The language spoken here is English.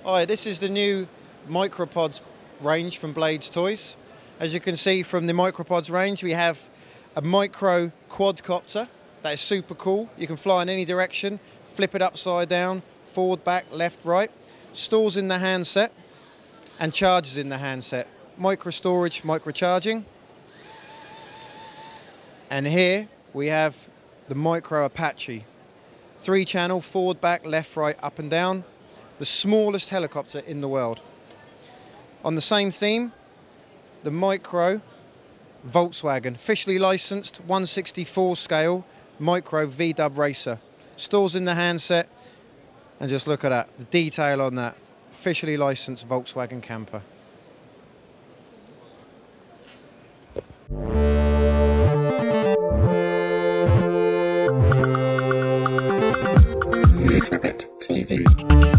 Hi, this is the new Mycro Podz range from Bladez Toyz. As you can see from the Mycro Podz range, we have a micro quad copter that is super cool. You can fly in any direction, flip it upside down, forward, back, left, right. Stores in the handset and charges in the handset. Micro storage, micro charging. And here we have the Micro Apache. 3-channel, forward, back, left, right, up and down. The smallest helicopter in the world. On the same theme, the Micro Volkswagen, officially licensed 1/64 scale Micro V-dub racer. Stores in the handset, and just look at that, the detail on that. Officially licensed Volkswagen camper. Clubit TV.